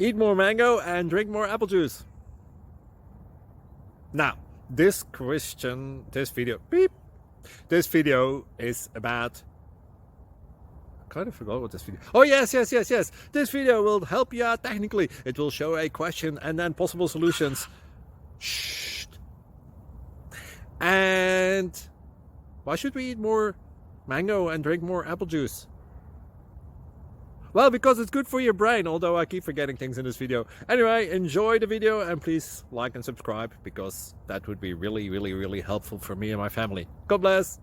Eat more mango and drink more apple juice. Now, this video is about... I kind of forgot what this video... Oh, yes. This video will help you out technically. It will show a question and then possible solutions. Shh. And why should we eat more mango and drink more apple juice? Well, because it's good for your brain, although I keep forgetting things in this video. Anyway, enjoy the video and please like and subscribe, because that would be really helpful for me and my family. God bless!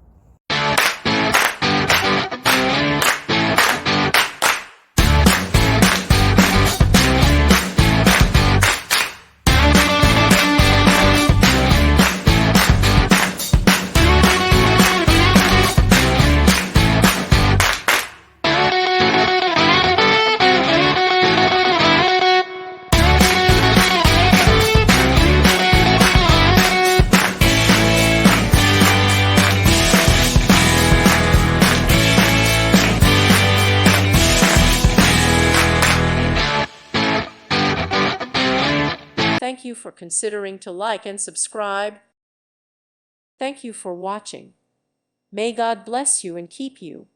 Thank you for considering to like and subscribe. Thank you for watching. May God bless you and keep you.